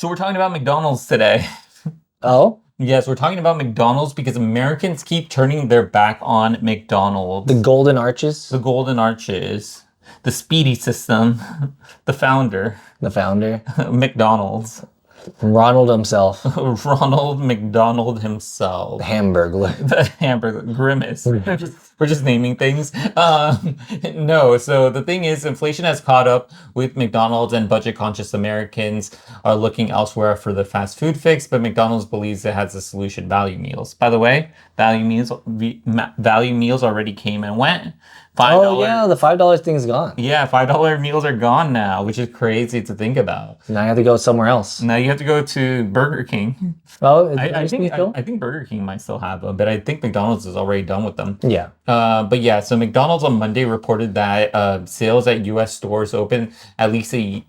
So we're talking about McDonald's today. Oh, Yes, we're talking about McDonald's because Americans keep turning their back on McDonald's. the Golden Arches, The Golden Arches, the Speedy System, the founder, the founder, McDonald's, Ronald himself, Ronald McDonald himself. the Hamburglar. The hamburger grimace. We're just naming things. No, so the thing is, inflation has caught up with McDonald's, and budget-conscious Americans are looking elsewhere for the fast food fix. But McDonald's believes it has a solution: value meals. By the way, value meals already came and went. $5. Oh yeah, the $5 thing's gone. Yeah, $5 meals are gone now, which is crazy to think about. Now I have to go somewhere else. Now you have to go to Burger King. Oh, I think Burger King might still have them, but I think McDonald's is already done with them. Yeah. But yeah, so McDonald's on Monday reported that sales at U.S. stores open at least a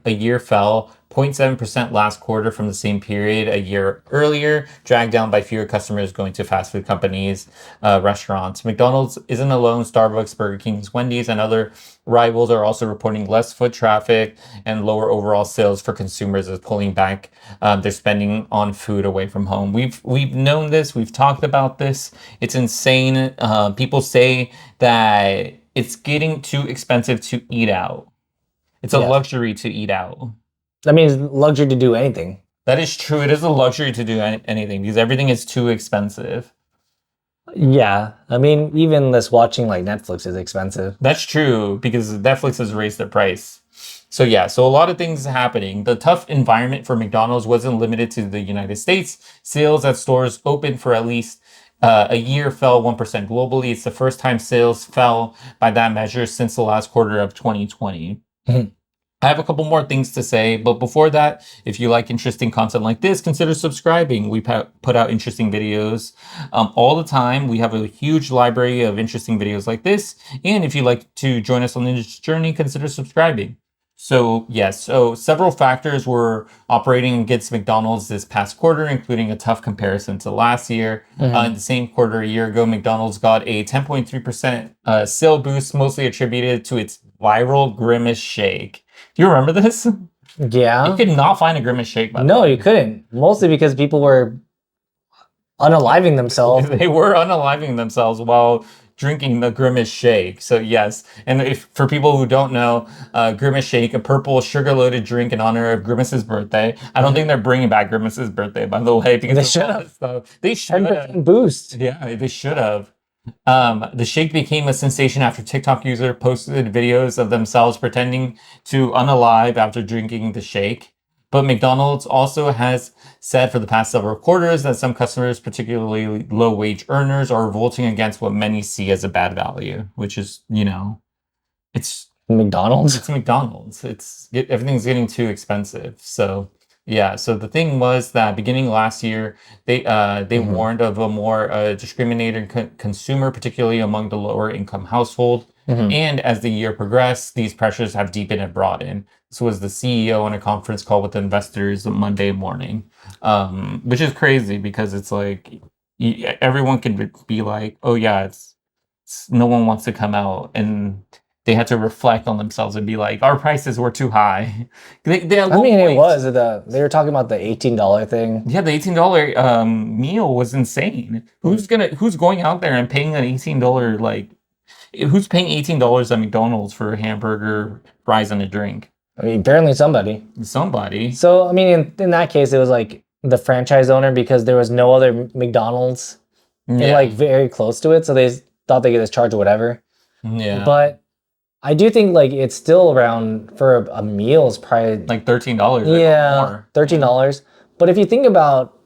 year fell 0.7% last quarter from the same period a year earlier, dragged down by fewer customers going to fast food companies, restaurants. McDonald's isn't alone. Starbucks, Burger King, Wendy's, and other rivals are also reporting less foot traffic and lower overall sales for consumers as pulling back their spending on food away from home. We've known this. We've talked about this. It's insane. People say that it's getting too expensive to eat out. It's a luxury to eat out. That means luxury to do anything. That is true. It is a luxury to do anything because everything is too expensive. Yeah. I mean, even this watching like Netflix is expensive. That's true because Netflix has raised their price. So yeah, so a lot of things happening. The tough environment for McDonald's wasn't limited to the United States. Sales at stores open for at least a year fell 1% globally. It's the first time sales fell by that measure since the last quarter of 2020. I have a couple more things to say, but before that, if you like interesting content like this, consider subscribing. We put out interesting videos all the time. We have a huge library of interesting videos like this. And if you'd like to join us on this journey, consider subscribing. So yes, so several factors were operating against McDonald's this past quarter, including a tough comparison to last year. In the same quarter a year ago, McDonald's got a 10.3% sale boost, mostly attributed to its viral Grimace shake. Do you remember this? Yeah. You could not find a Grimace shake, by the No, way. you couldn't. Mostly because people were unaliving themselves. They were unaliving themselves while drinking the Grimace shake. So yes, and if for people who don't know, Grimace shake, a purple sugar-loaded drink in honor of Grimace's birthday. I don't think they're bringing back Grimace's birthday, by the way, because They should have. They should have. 10% boost. Yeah, they should have. The shake became a sensation after TikTok user posted videos of themselves pretending to unalive after drinking the shake. But McDonald's also has said for the past several quarters that some customers, particularly low-wage earners, are revolting against what many see as a bad value, which is, it's McDonald's. It's McDonald's. Everything's getting too expensive. So yeah. So the thing was that beginning last year, they warned of a more discriminated consumer, particularly among the lower income household. And as the year progressed, these pressures have deepened and broadened. This was the CEO on a conference call with investors Monday morning, which is crazy because it's like everyone could be like, oh yeah, it's no one wants to come out, and they had to reflect on themselves and be like, our prices were too high. It was. They were talking about the $18 thing. Yeah, the $18 meal was insane. Who's going out there and paying an $18 who's paying $18 at McDonald's for a hamburger, fries, and a drink? I mean, apparently somebody. So, I mean, in that case, it was like the franchise owner because there was no other McDonald's very close to it. So they thought they could just charge whatever. Yeah. But I do think it's still around for a meal is probably like $13. Yeah, $13. But if you think about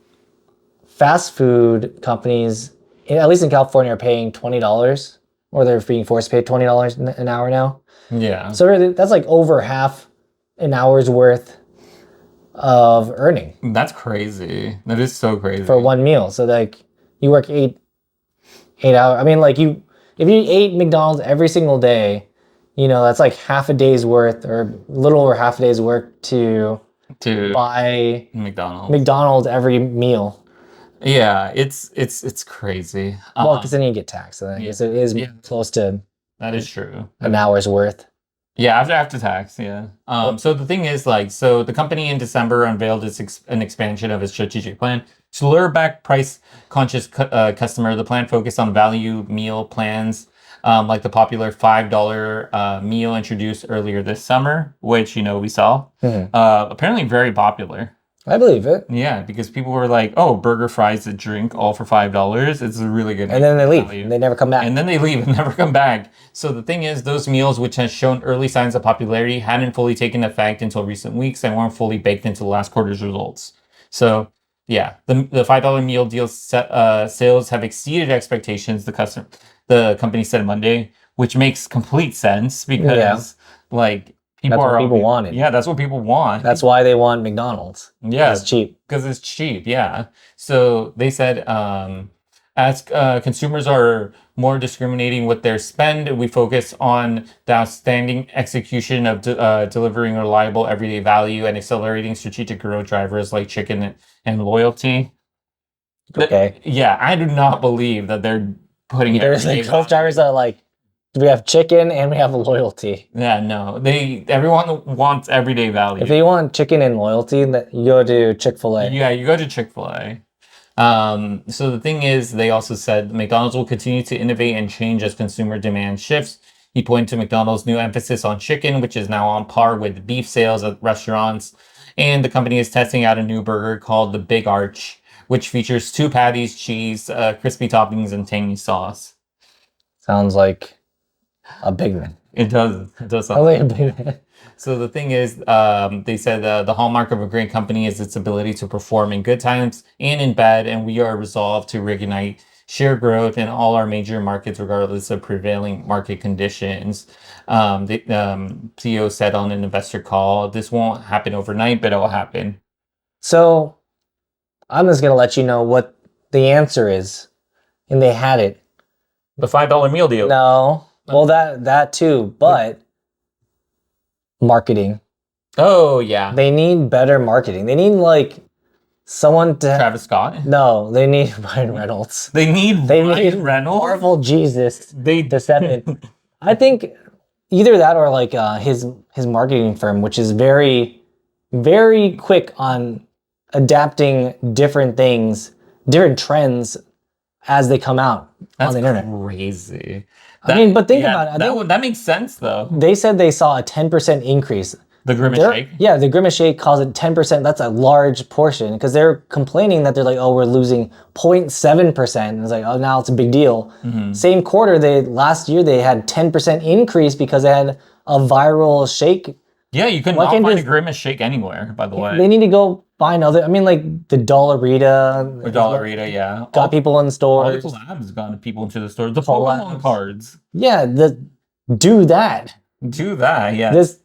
fast food companies, at least in California, are paying $20. Or they're being forced to pay $20 an hour now. Yeah. So really, that's like over half an hour's worth of earning. That's crazy. That is so crazy. For one meal. So you work eight hours. I mean, if you ate McDonald's every single day, that's like half a day's worth or a little over half a day's work to buy McDonald's every meal. Yeah, it's crazy. Well, because then you get taxed. So I guess it is close to that is true. An hour's worth. Yeah, after tax, yeah. So the thing is, like, so the company in December unveiled an expansion of its strategic plan to lure back price-conscious customer. The plan focused on value meal plans, like the popular $5 meal introduced earlier this summer, which we saw. Mhm. Apparently very popular. I believe it. Yeah, because people were like, "Oh, burger, fries, a drink, all for $5. It's a really good And then they leave. value." And they never come back. And then they leave and never come back. So the thing is, those meals, which has shown early signs of popularity, hadn't fully taken effect until recent weeks and weren't fully baked into last quarter's results. So yeah, the $5 meal deal sales have exceeded expectations. The company said Monday, which makes complete sense Yeah. because like people That's what are people wanted. yeah, that's what people want. That's why they want McDonald's. Yeah, It's cheap. because it's cheap. Yeah. So they said, as consumers are more discriminating with their spend, we focus on the outstanding execution of delivering reliable everyday value and accelerating strategic growth drivers like chicken and loyalty. Okay. Yeah, I do not believe that they're putting There's everyday like Gulf value. drivers that are like, we have chicken and we have loyalty. Yeah, no, everyone wants everyday value. If you want chicken and loyalty, then you go to Chick-fil-A. Yeah, you go to Chick-fil-A. So the thing is, they also said McDonald's will continue to innovate and change as consumer demand shifts. He pointed to McDonald's new emphasis on chicken, which is now on par with beef sales at restaurants. And the company is testing out a new burger called the Big Arch, which features 2 patties, cheese, crispy toppings, and tangy sauce. Sounds like a big man. It does. It does sound Sounds like a big man. So the thing is, they said the hallmark of a great company is its ability to perform in good times and in bad, and we are resolved to reignite share growth in all our major markets, regardless of prevailing market conditions. The CEO said on an investor call, "This won't happen overnight, but it will happen." So I'm just gonna let you know what the answer is. And they had it. The $5 meal deal. No. Well, that too, but marketing. Oh yeah, They need better marketing. They need like someone to Travis Scott. No, they need Ryan Reynolds. They need They Ryan need Reynolds. Marvel Jesus They to step in. I think either that or like his marketing firm, which is very, very quick on adapting different things, different trends as they come out That's on the internet. crazy. I mean, but think about it. That makes sense though. They said they saw a 10% increase. The Grimace Shake. Yeah, the Grimace Shake calls it 10%. That's a large portion because they're complaining that they're like, oh, we're losing 0.7%. And it's like, oh, now it's a big deal. Same quarter, last year they had 10% increase because they had a viral shake. Yeah, you can Why not can't find a just- Grimace Shake anywhere, by the way. They need to go find other. I mean, like the Dollarita. Or Dollarita, yeah. Got people in All the stores. collabs got people into the store. The Collabs. Pokemon cards. Yeah, do that. Do that, yeah. This,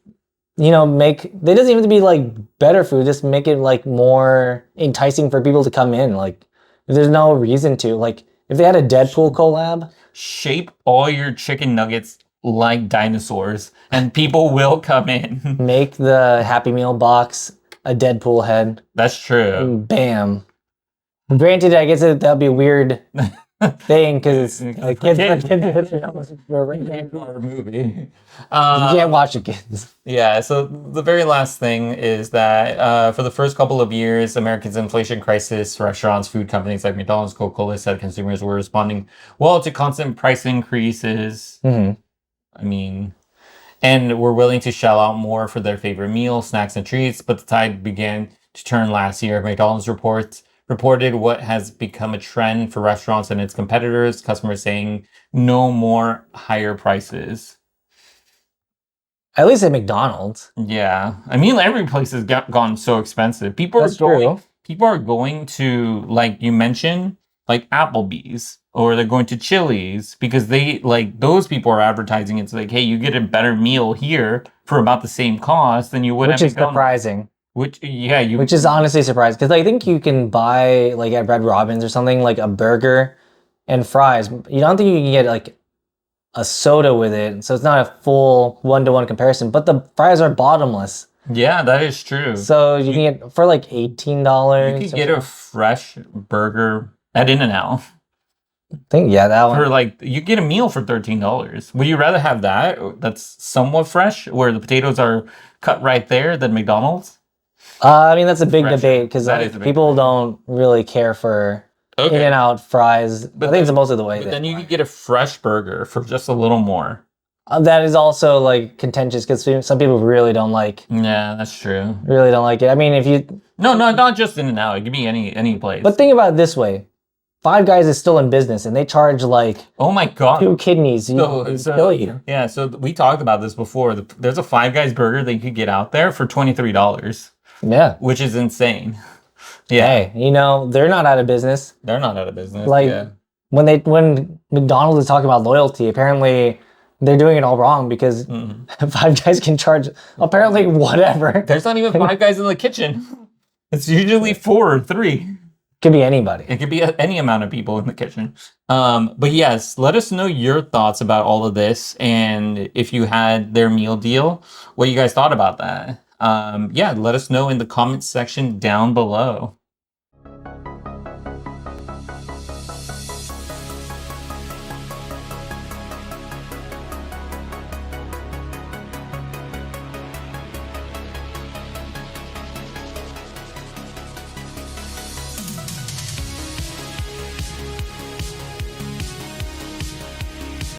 they doesn't even have to be like better food, just make it like more enticing for people to come in. Like, there's no reason to. Like, if they had a Deadpool collab, Shape all your chicken nuggets like dinosaurs, and people will come in. make the Happy Meal box a Deadpool head. That's true. Bam. Granted, I guess that would be a weird thing because it's like kids Or movie. you can't watch it, kids. Yeah, so the very last thing is that for the first couple of years, America's inflation crisis, restaurants, food companies like McDonald's, Coca-Cola said consumers were responding well to constant price increases. I mean, and were willing to shell out more for their favorite meals, snacks, and treats. But the tide began to turn last year. McDonald's reported what has become a trend for restaurants and its competitors, customers saying no more higher prices. At least at McDonald's. Yeah, I mean, every place has gone so expensive. People That's are going. true. People are going to, like you mentioned, like Applebee's, or they're going to Chili's because those people are advertising. It's like, hey, you get a better meal here for about the same cost than you would Which at is McDonald's. surprising. Which Which is honestly surprising because I think you can buy like at Red Robin's or something like a burger and fries. You don't think you can get like a soda with it, so it's not a full 1-to-1 comparison. But the fries are bottomless, yeah, that is true. so you can get for like $18. You could get a fresh burger at In-N-Out. I think that one. For like, you get a meal for $13. Would you rather have that that's somewhat fresh, where the potatoes are cut right there, than McDonald's? I mean, that's a big Fresher. debate because That is a big people debate. don't really care for Okay. In-N-Out fries. I think it's mostly the way But then you could get a fresh burger for just a little more. that is also like contentious because some people really don't like. Yeah, that's true. Really don't like it. I mean, if you No, not just In-N-Out. It could be any place. but think about it this way: Five Guys is still in business, and they charge like oh my god, 2 kidneys. So Kill you. Yeah, so we talked about this before. There's a Five Guys burger that you could get out there for $23. Yeah, which is insane. Yeah, hey, they're not out of business. they're not out of business. Like yeah. when McDonald's is talking about loyalty, apparently they're doing it all wrong because Five Guys can charge apparently whatever. There's not even 5 guys in the kitchen. It's usually 4 or 3. Could be anybody. It could be any amount of people in the kitchen. But yes, let us know your thoughts about all of this, and if you had their meal deal, what you guys thought about that. Yeah, let us know in the comments section down below.